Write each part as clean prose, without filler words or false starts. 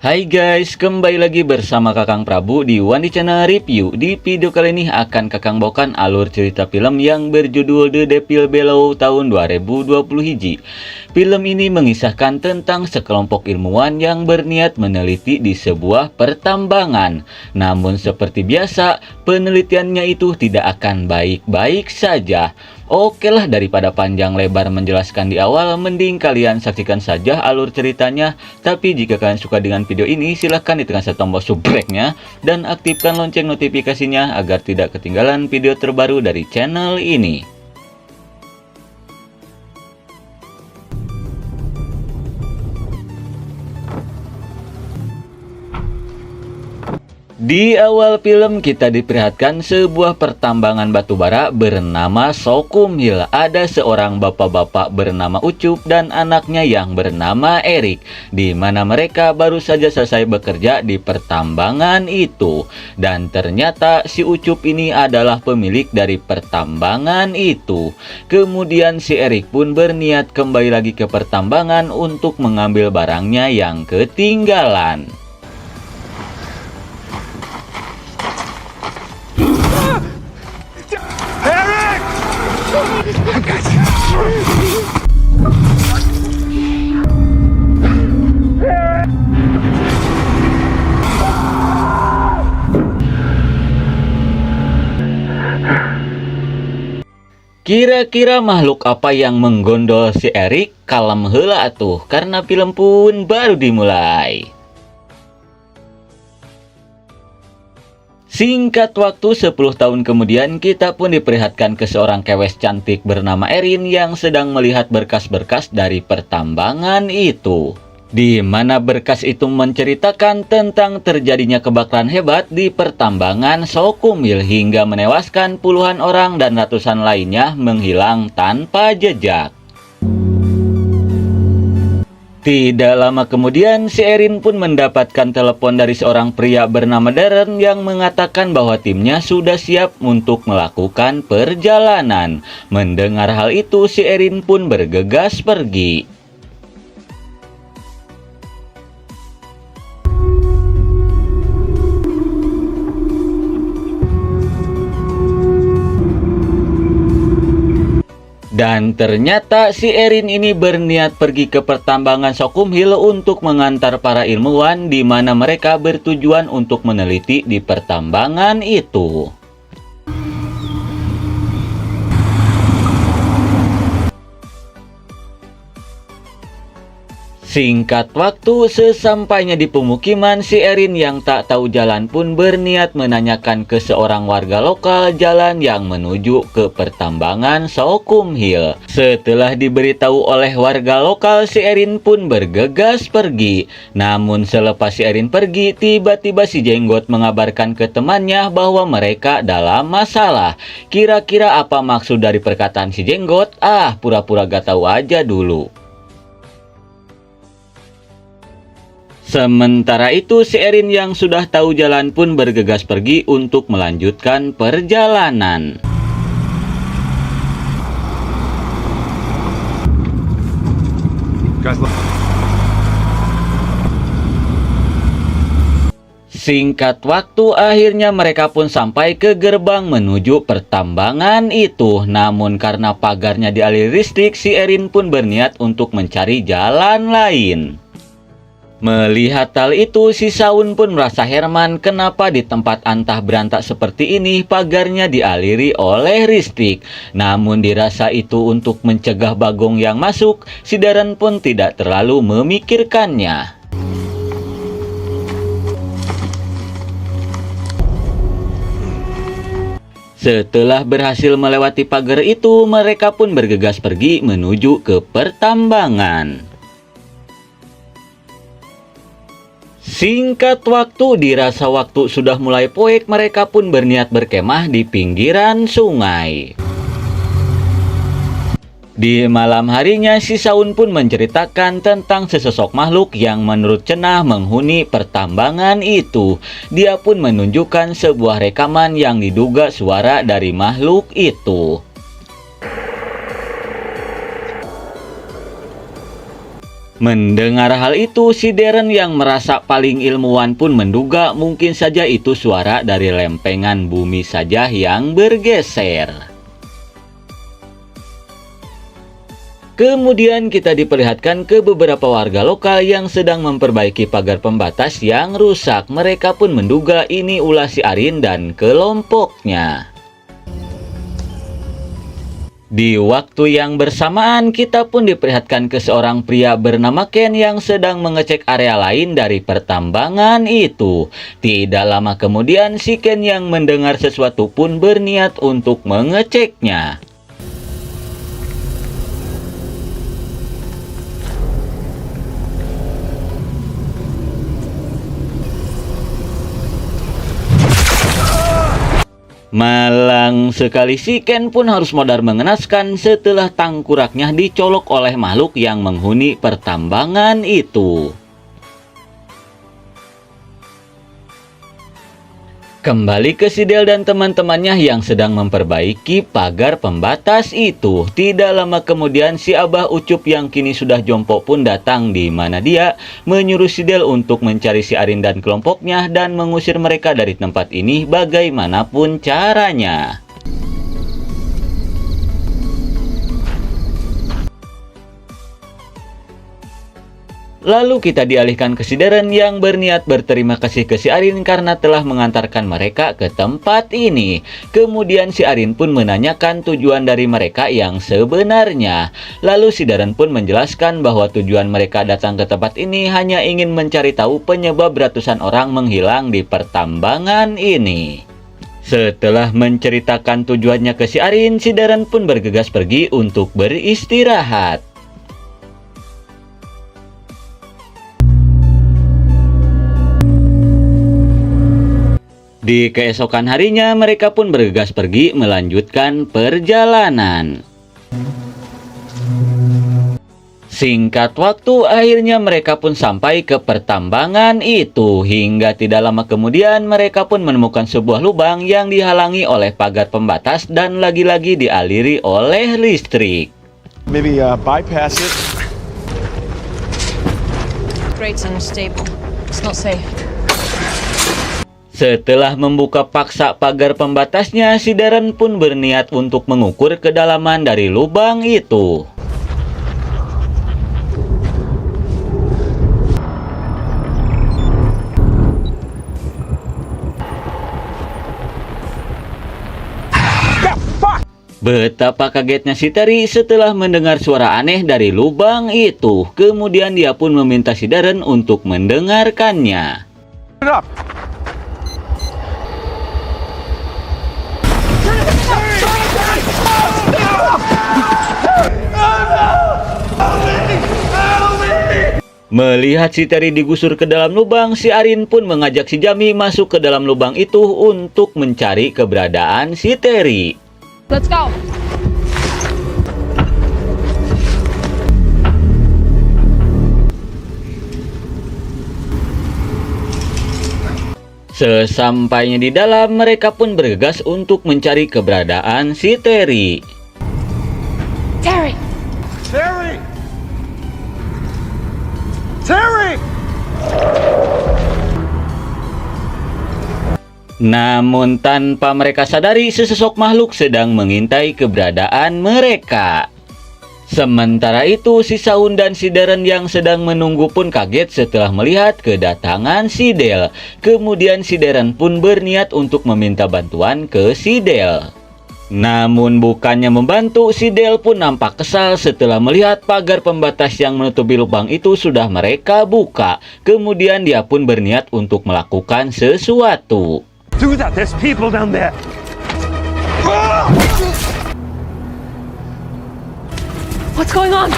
Hai guys, kembali lagi bersama Kakang Prabu di Wandi Channel Review. Di video kali ini akan Kakang bawakan alur cerita film yang berjudul The Devil Below tahun 2020 hiji. Film ini mengisahkan tentang sekelompok ilmuwan yang berniat meneliti di sebuah pertambangan. Namun seperti biasa, penelitiannya itu tidak akan baik-baik saja. Oke lah, daripada panjang lebar menjelaskan di awal, mending kalian saksikan saja alur ceritanya. Tapi jika kalian suka dengan video ini, silahkan ditekan tombol subscribe-nya dan aktifkan lonceng notifikasinya agar tidak ketinggalan video terbaru dari channel ini. Di awal film kita diperlihatkan sebuah pertambangan batubara bernama Sokum Hill. Ada seorang bapak-bapak bernama Ucup dan anaknya yang bernama Erik, di mana mereka baru saja selesai bekerja di pertambangan itu. Dan ternyata si Ucup ini adalah pemilik dari pertambangan itu. Kemudian si Erik pun berniat kembali lagi ke pertambangan untuk mengambil barangnya yang ketinggalan. Kira-kira makhluk apa yang menggondol si Erik? Kalem heula atuh, karena film pun baru dimulai. Singkat waktu 10 tahun kemudian, kita pun diperlihatkan ke seorang kewes cantik bernama Erin yang sedang melihat berkas-berkas dari pertambangan itu. Di mana berkas itu menceritakan tentang terjadinya kebakaran hebat di pertambangan Sokum Hill hingga menewaskan puluhan orang dan ratusan lainnya menghilang tanpa jejak. Tidak lama kemudian, si Erin pun mendapatkan telepon dari seorang pria bernama Darren yang mengatakan bahwa timnya sudah siap untuk melakukan perjalanan. Mendengar hal itu, si Erin pun bergegas pergi. Dan ternyata si Erin ini berniat pergi ke pertambangan Sokum Hill untuk mengantar para ilmuwan, di mana mereka bertujuan untuk meneliti di pertambangan itu. Singkat waktu, sesampainya di pemukiman, si Erin yang tak tahu jalan pun berniat menanyakan ke seorang warga lokal jalan yang menuju ke pertambangan Sokum Hill. Setelah diberitahu oleh warga lokal, si Erin pun bergegas pergi. Namun selepas si Erin pergi, tiba-tiba si Jenggot mengabarkan ke temannya bahwa mereka dalam masalah. Kira-kira apa maksud dari perkataan si Jenggot? Pura-pura gak tahu aja dulu. Sementara itu, si Erin yang sudah tahu jalan pun bergegas pergi untuk melanjutkan perjalanan. Singkat waktu, akhirnya mereka pun sampai ke gerbang menuju pertambangan itu. Namun karena pagarnya dialiri listrik, si Erin pun berniat untuk mencari jalan lain. Melihat hal itu, si Saun pun merasa heran kenapa di tempat antah berantak seperti ini pagarnya dialiri oleh listrik. Namun dirasa itu untuk mencegah Bagong yang masuk, si Darren pun tidak terlalu memikirkannya. Setelah berhasil melewati pagar itu, mereka pun bergegas pergi menuju ke pertambangan. Singkat waktu, dirasa waktu sudah mulai poek, mereka pun berniat berkemah di pinggiran sungai. Di malam harinya, si Saun pun menceritakan tentang sesosok makhluk yang menurut Cenah menghuni pertambangan itu. Dia pun menunjukkan sebuah rekaman yang diduga suara dari makhluk itu. Mendengar hal itu, si Darren yang merasa paling ilmuwan pun menduga mungkin saja itu suara dari lempengan bumi saja yang bergeser. Kemudian kita diperlihatkan ke beberapa warga lokal yang sedang memperbaiki pagar pembatas yang rusak. Mereka pun menduga ini ulah si Arin dan kelompoknya. Di waktu yang bersamaan, kita pun diperlihatkan ke seorang pria bernama Ken yang sedang mengecek area lain dari pertambangan itu. Tidak lama kemudian, si Ken yang mendengar sesuatu pun berniat untuk mengeceknya. Malang sekali, si Ken pun harus modal mengenaskan setelah tangkuraknya dicolok oleh makhluk yang menghuni pertambangan itu. Kembali ke Sidel dan teman-temannya yang sedang memperbaiki pagar pembatas itu. Tidak lama kemudian si Abah Ucup yang kini sudah jompo pun datang, di mana dia menyuruh Sidel untuk mencari si Arin dan kelompoknya dan mengusir mereka dari tempat ini bagaimanapun caranya. Lalu kita dialihkan ke si Darren yang berniat berterima kasih ke si Arin karena telah mengantarkan mereka ke tempat ini. Kemudian si Arin pun menanyakan tujuan dari mereka yang sebenarnya. Lalu si Darren pun menjelaskan bahwa tujuan mereka datang ke tempat ini hanya ingin mencari tahu penyebab ratusan orang menghilang di pertambangan ini. Setelah menceritakan tujuannya ke si Arin, si Darren pun bergegas pergi untuk beristirahat. Di keesokan harinya, mereka pun bergegas pergi melanjutkan perjalanan. Singkat waktu, akhirnya mereka pun sampai ke pertambangan itu. Hingga tidak lama kemudian, mereka pun menemukan sebuah lubang yang dihalangi oleh pagar pembatas dan lagi-lagi dialiri oleh listrik. Maybe bypass it. Grate's unstable. It's not safe. Setelah membuka paksa pagar pembatasnya, si Darren pun berniat untuk mengukur kedalaman dari lubang itu. Betapa kagetnya si Terry setelah mendengar suara aneh dari lubang itu. Kemudian dia pun meminta si Darren untuk mendengarkannya. Melihat si Terry digusur ke dalam lubang, si Arin pun mengajak si Jami masuk ke dalam lubang itu untuk mencari keberadaan si Terry. Let's go. Sesampainya di dalam, mereka pun bergegas untuk mencari keberadaan si Terry. Terry! Terry! Terry! Namun tanpa mereka sadari, sesosok makhluk sedang mengintai keberadaan mereka. Sementara itu, si Saun dan si Darren yang sedang menunggu pun kaget setelah melihat kedatangan si Del. Kemudian si Darren pun berniat untuk meminta bantuan ke si Del. Namun bukannya membantu, si Del pun nampak kesal setelah melihat pagar pembatas yang menutupi lubang itu sudah mereka buka. Kemudian dia pun berniat untuk melakukan sesuatu. Do that, there's people down there. What's going on?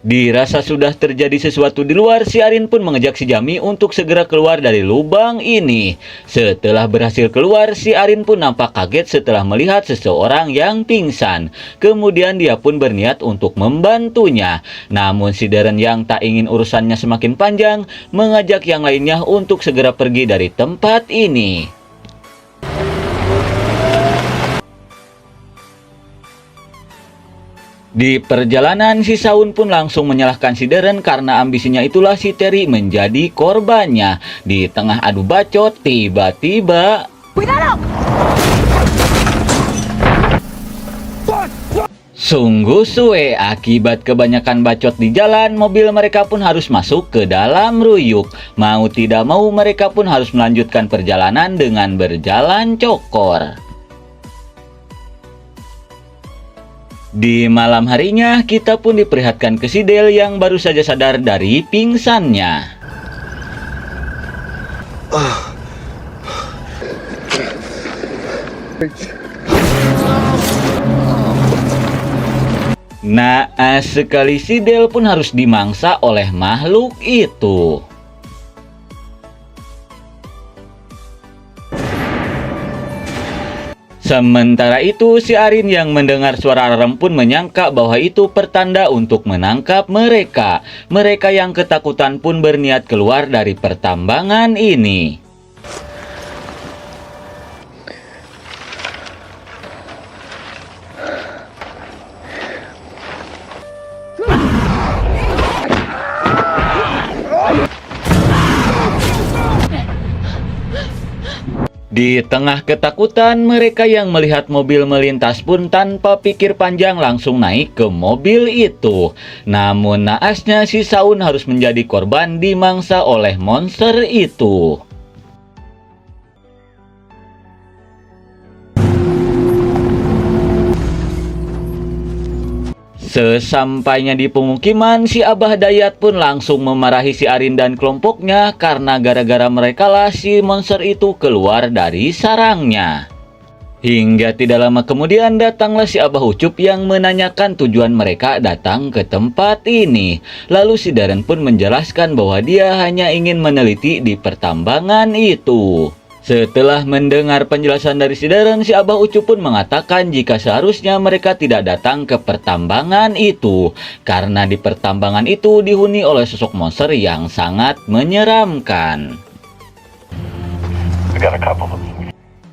Dirasa sudah terjadi sesuatu di luar, si Arin pun mengajak si Jami untuk segera keluar dari lubang ini. Setelah berhasil keluar, si Arin pun nampak kaget setelah melihat seseorang yang pingsan. Kemudian dia pun berniat untuk membantunya. Namun si Darren yang tak ingin urusannya semakin panjang, mengajak yang lainnya untuk segera pergi dari tempat ini. Di perjalanan, si Saun pun langsung menyalahkan si Darren karena ambisinya itulah si Terry menjadi korbannya. Di tengah adu bacot, tiba-tiba sungguh suwe, akibat kebanyakan bacot di jalan, mobil mereka pun harus masuk ke dalam ruyuk. Mau tidak mau, mereka pun harus melanjutkan perjalanan dengan berjalan cokor. Di malam harinya, kita pun diperlihatkan ke si Dale yang baru saja sadar dari pingsannya. Naas sekali, si Dale pun harus dimangsa oleh makhluk itu. Sementara itu, si Arin yang mendengar suara alarm pun menyangka bahwa itu pertanda untuk menangkap mereka. Mereka yang ketakutan pun berniat keluar dari pertambangan ini. Di tengah ketakutan, mereka yang melihat mobil melintas pun tanpa pikir panjang langsung naik ke mobil itu. Namun naasnya, si Saun harus menjadi korban dimangsa oleh monster itu. Sesampainya di pemukiman, si Abah Dayat pun langsung memarahi si Arin dan kelompoknya karena gara-gara merekalah si monster itu keluar dari sarangnya. Hingga tidak lama kemudian datanglah si Abah Ucup yang menanyakan tujuan mereka datang ke tempat ini. Lalu si Darren pun menjelaskan bahwa dia hanya ingin meneliti di pertambangan itu. Setelah mendengar penjelasan dari si Darren, si Abah Ucup pun mengatakan jika seharusnya mereka tidak datang ke pertambangan itu karena di pertambangan itu dihuni oleh sosok monster yang sangat menyeramkan.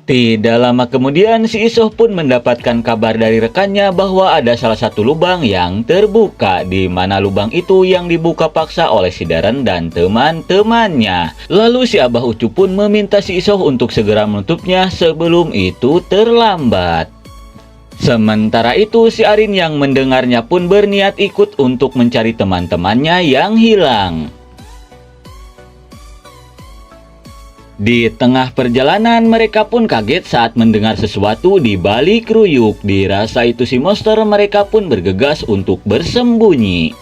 Tidak lama kemudian, si Isoh pun mendapatkan kabar dari rekannya bahwa ada salah satu lubang yang terbuka, di mana lubang itu yang dibuka paksa oleh si Darren dan teman-temannya. Lalu si Abah Ucup pun meminta si Isoh untuk segera menutupnya sebelum itu terlambat. Sementara itu, si Arin yang mendengarnya pun berniat ikut untuk mencari teman-temannya yang hilang. Di tengah perjalanan, mereka pun kaget saat mendengar sesuatu di balik ruyuk. Dirasa itu si monster, mereka pun bergegas untuk bersembunyi.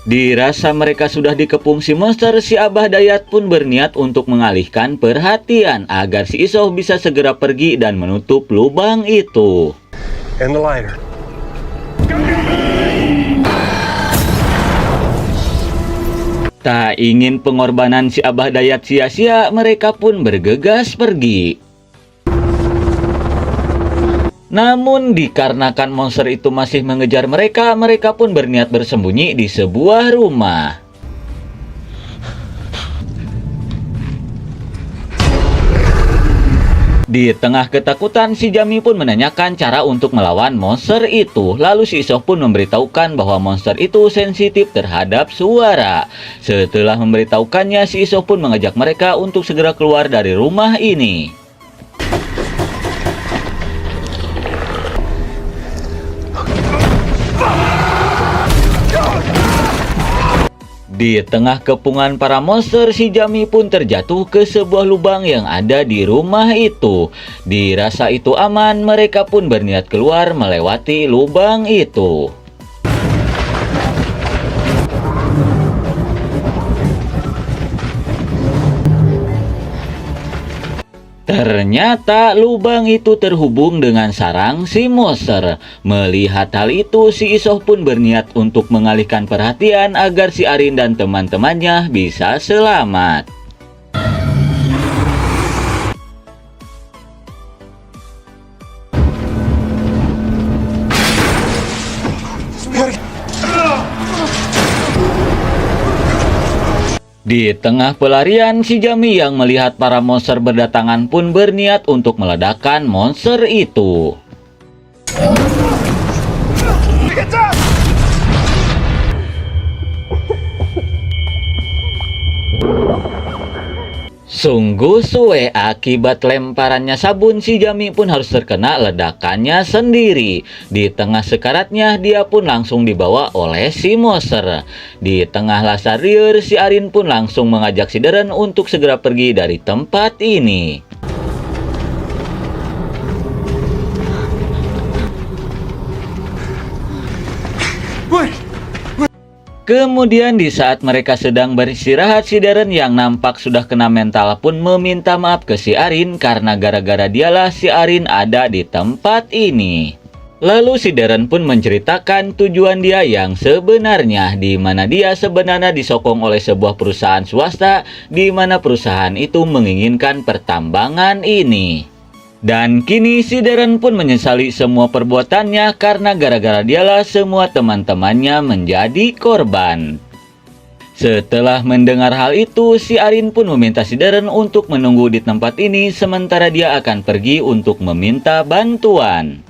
Dirasa mereka sudah dikepung si monster, si Abah Dayat pun berniat untuk mengalihkan perhatian agar si Isoh bisa segera pergi dan menutup lubang itu. And the lighter. Tak ingin pengorbanan si Abah Dayat sia-sia, mereka pun bergegas pergi. Namun dikarenakan monster itu masih mengejar mereka, mereka pun berniat bersembunyi di sebuah rumah. Di tengah ketakutan, si Jami pun menanyakan cara untuk melawan monster itu. Lalu si Isoh pun memberitahukan bahwa monster itu sensitif terhadap suara. Setelah memberitahukannya, si Isoh pun mengajak mereka untuk segera keluar dari rumah ini. Di tengah kepungan para monster, si Jami pun terjatuh ke sebuah lubang yang ada di rumah itu. Dirasa itu aman, mereka pun berniat keluar melewati lubang itu. Ternyata lubang itu terhubung dengan sarang si monster. Melihat hal itu, si Isoh pun berniat untuk mengalihkan perhatian agar si Arin dan teman-temannya bisa selamat. Di tengah pelarian, si Jamie yang melihat para monster berdatangan pun berniat untuk meledakkan monster itu. Sungguh suwe, akibat lemparannya sabun, si Jamie pun harus terkena ledakannya sendiri. Di tengah sekaratnya, dia pun langsung dibawa oleh si monster. Di tengah lasar liur, si Arin pun langsung mengajak si Darren untuk segera pergi dari tempat ini. Kemudian di saat mereka sedang beristirahat, si Darren yang nampak sudah kena mental pun meminta maaf ke si Arin karena gara-gara dialah si Arin ada di tempat ini. Lalu si Darren pun menceritakan tujuan dia yang sebenarnya, di mana dia sebenarnya disokong oleh sebuah perusahaan swasta, di mana perusahaan itu menginginkan pertambangan ini. Dan kini si Darren pun menyesali semua perbuatannya karena gara-gara dialah semua teman-temannya menjadi korban. Setelah mendengar hal itu, si Arin pun meminta si Darren untuk menunggu di tempat ini sementara dia akan pergi untuk meminta bantuan.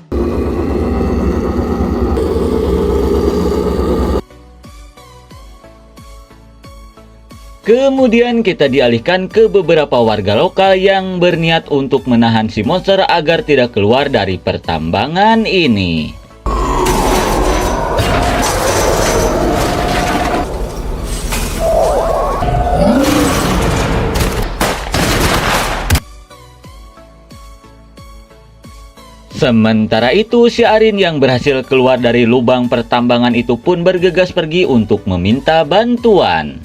Kemudian kita dialihkan ke beberapa warga lokal yang berniat untuk menahan si monster agar tidak keluar dari pertambangan ini. Sementara itu, si Arin yang berhasil keluar dari lubang pertambangan itu pun bergegas pergi untuk meminta bantuan.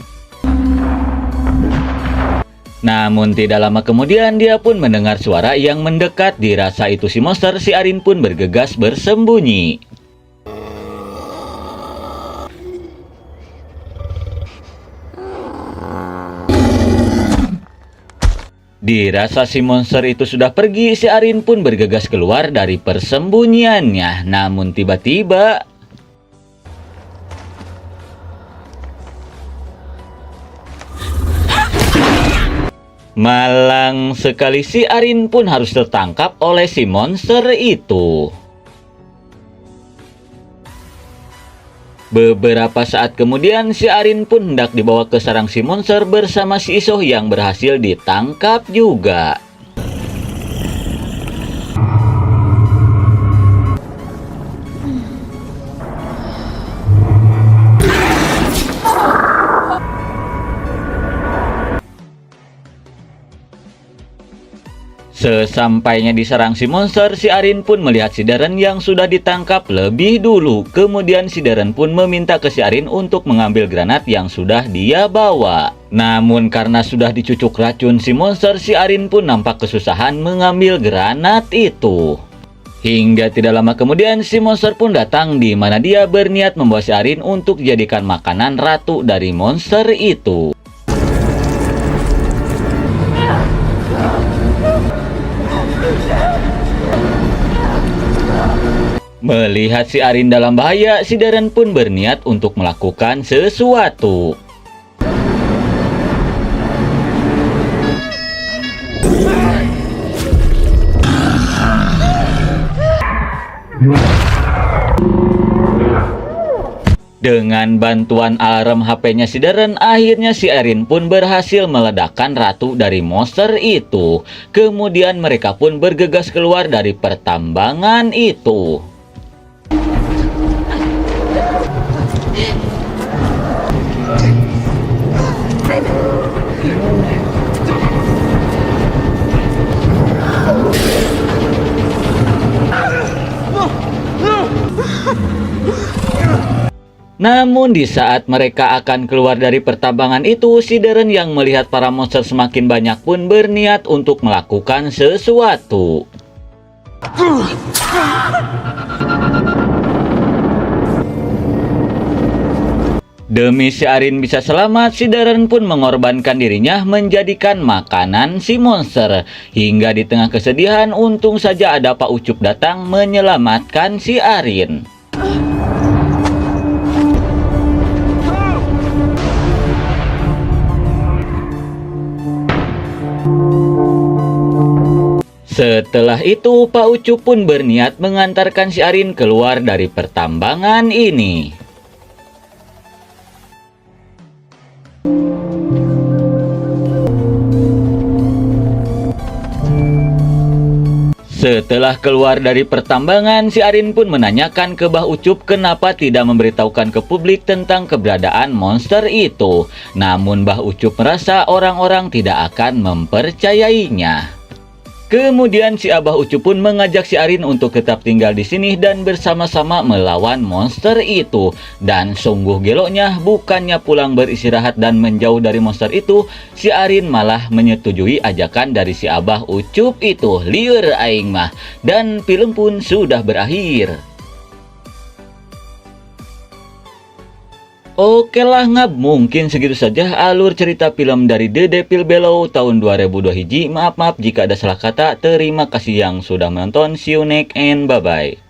Namun tidak lama kemudian dia pun mendengar suara yang mendekat. Dirasa itu si monster, si Arin pun bergegas bersembunyi. Dirasa si monster itu sudah pergi, si Arin pun bergegas keluar dari persembunyiannya. Namun tiba-tiba malang sekali, si Arin pun harus tertangkap oleh si monster itu. Beberapa saat kemudian, si Arin pun hendak dibawa ke sarang si monster bersama si Isoh yang berhasil ditangkap juga. Sesampainya di sarang si monster, si Arin pun melihat si Darren yang sudah ditangkap lebih dulu. Kemudian si Darren pun meminta ke si Arin untuk mengambil granat yang sudah dia bawa. Namun karena sudah dicucuk racun si monster, si Arin pun nampak kesusahan mengambil granat itu. Hingga tidak lama kemudian si monster pun datang, di mana dia berniat membawa si Arin untuk dijadikan makanan ratu dari monster itu. Melihat si Arin dalam bahaya, si Darren pun berniat untuk melakukan sesuatu. Dengan bantuan alarm HP-nya si Darren, akhirnya si Arin pun berhasil meledakkan ratu dari monster itu. Kemudian mereka pun bergegas keluar dari pertambangan itu. Namun di saat mereka akan keluar dari pertambangan itu, si Darren yang melihat para monster semakin banyak pun berniat untuk melakukan sesuatu. Demi si Arin bisa selamat, si Darren pun mengorbankan dirinya menjadikan makanan si monster. Hingga di tengah kesedihan, untung saja ada Pak Ucup datang menyelamatkan si Arin. Setelah itu, Pak Ucup pun berniat mengantarkan si Arin keluar dari pertambangan ini. Setelah keluar dari pertambangan, si Arin pun menanyakan ke Mbah Ucup kenapa tidak memberitahukan ke publik tentang keberadaan monster itu. Namun Mbah Ucup merasa orang-orang tidak akan mempercayainya. Kemudian si Abah Ucup pun mengajak si Arin untuk tetap tinggal di sini dan bersama-sama melawan monster itu. Dan sungguh geloknya, bukannya pulang beristirahat dan menjauh dari monster itu, si Arin malah menyetujui ajakan dari si Abah Ucup itu. Liur aing mah. Dan film pun sudah berakhir. Oke lah ngab, mungkin segitu saja alur cerita film dari The Devil Below tahun 2002 hiji. Maaf jika ada salah kata. Terima kasih yang sudah menonton. See you next and bye-bye.